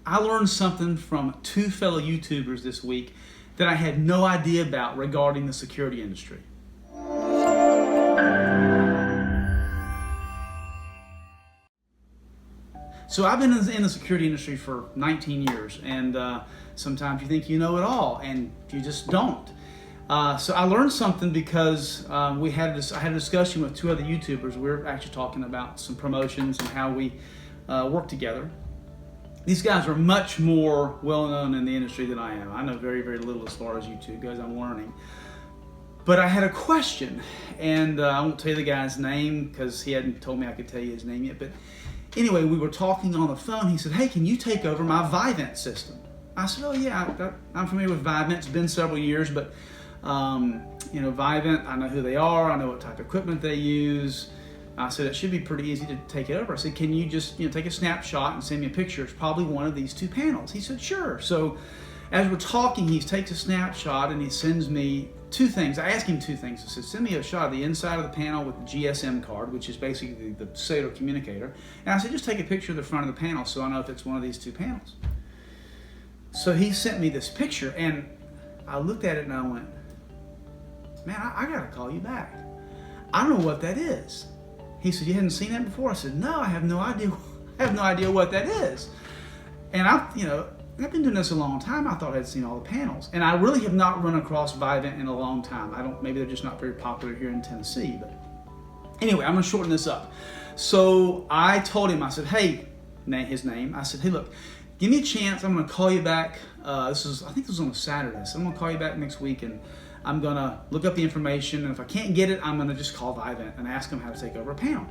I learned something from two fellow YouTubers this week that I had no idea about regarding the security industry. So I've been in the security industry for 19 years, and sometimes you think you know it all, and you just don't. So I learned something because I had a discussion with two other YouTubers. We were actually talking about some promotions and how we work together. These guys are much more well-known in the industry than I am. I know very, very little as far as YouTube goes. I'm learning. But I had a question, and I won't tell you the guy's name because he hadn't told me I could tell you his name yet. But anyway, we were talking on the phone. He said, "Hey, can you take over my Vivint system?" I said, "Oh yeah, I'm familiar with Vivint. It's been several years, but Vivint, I know who they are. I know what type of equipment they use." I said, "It should be pretty easy to take it over." I said, "Can you just take a snapshot and send me a picture? It's probably one of these two panels." He said, "Sure." So as we're talking, he takes a snapshot and he sends me two things. I asked him two things. I said, "Send me a shot of the inside of the panel with the GSM card," which is basically the cellular communicator. And I said, "Just take a picture of the front of the panel so I know if it's one of these two panels." So he sent me this picture, and I looked at it and I went, "Man, I got to call you back. I don't know what that is." He said, "You hadn't seen that before?" I said, "No, I have no idea. I have no idea what that is." And I've been doing this a long time. I thought I'd seen all the panels, and I really have not run across Vivint in a long time. Maybe they're just not very popular here in Tennessee. But anyway, I'm gonna shorten this up. So I told him, I said, "Hey," his name. I said, "Hey, look, give me a chance. I'm gonna call you back. I think this was on a Saturday. So I'm gonna call you back next week, and I'm gonna look up the information. And if I can't get it, I'm gonna just call Vivint and ask them how to take over a panel."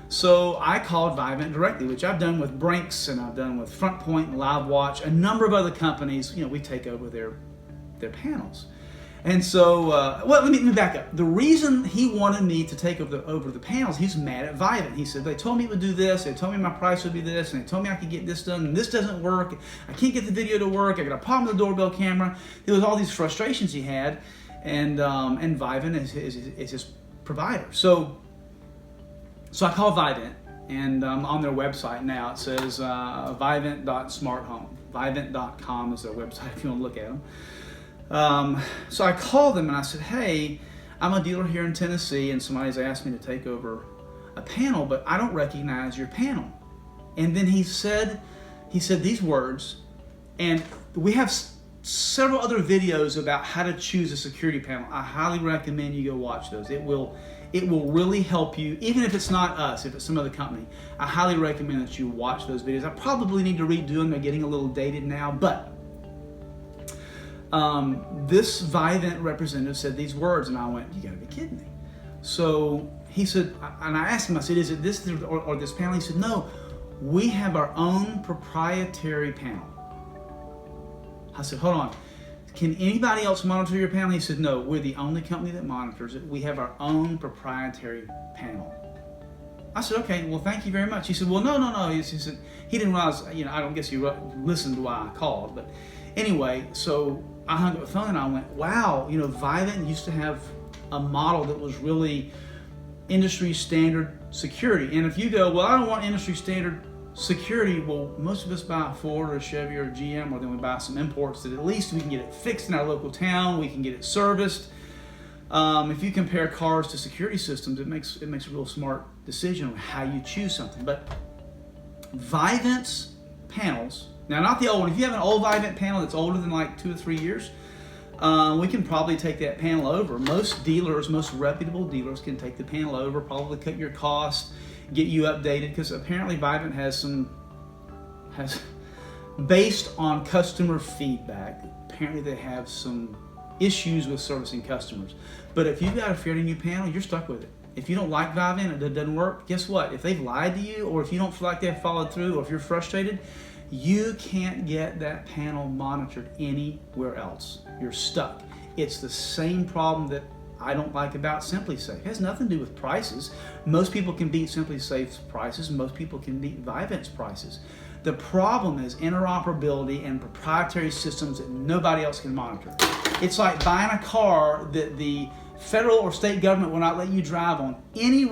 So I called Vivint directly, which I've done with Brinks and I've done with FrontPoint and LiveWatch, a number of other companies. We take over their panels. And so, let me back up. The reason he wanted me to take over the panels, he's mad at Vivint. He said, "They told me it would do this, they told me my price would be this, and they told me I could get this done, and this doesn't work. I can't get the video to work. I got a problem with the doorbell camera." There was all these frustrations he had, and Vivint is his provider. So I called Vivint, and on their website now it says vivint.smarthome. Vivint.com is their website if you want to look at them. So I called them and I said, "Hey, I'm a dealer here in Tennessee, and somebody's asked me to take over a panel, but I don't recognize your panel." And then he said these words, and we have several other videos about how to choose a security panel. I highly recommend you go watch those. It will really help you, even if it's not us, if it's some other company. I highly recommend that you watch those videos. I probably need to redo them. They're getting a little dated now, but this Vivint representative said these words, and I went, "You gotta be kidding me." So he said, and I asked him, I said, "Is it this or this panel?" He said, "No, we have our own proprietary panel." I said, "Hold on, can anybody else monitor your panel?" He said, "No, we're the only company that monitors it. We have our own proprietary panel." I said, "Okay, well, thank you very much." He said, "Well, no." He said he didn't realize, I don't guess he listened to why I called. But anyway, so I hung up the phone and I went, wow, Vivint used to have a model that was really industry standard security. And if you go, "Well, I don't want industry standard security," well, most of us buy a Ford or a Chevy or a GM, or then we buy some imports that at least we can get it fixed in our local town, we can get it serviced. If you compare cars to security systems, it makes a real smart decision on how you choose something. But Vivint's panels, now not the old one, if you have an old Vivint panel that's older than like 2 or 3 years, we can probably take that panel over. Most reputable dealers can take the panel over, probably cut your costs, get you updated, because apparently Vivint has based on customer feedback, apparently they have some issues with servicing customers. But if you've got a fairly new panel, you're stuck with it. If you don't like Vivint and it doesn't work, guess what? If they've lied to you, or if you don't feel like they've followed through, or if you're frustrated, you can't get that panel monitored anywhere else. You're stuck. It's the same problem that I don't like about SimpliSafe. It has nothing to do with prices. Most people can beat SimpliSafe's prices. Most people can beat Vivint's prices. The problem is interoperability and proprietary systems that nobody else can monitor. It's like buying a car that the federal or state government will not let you drive on any road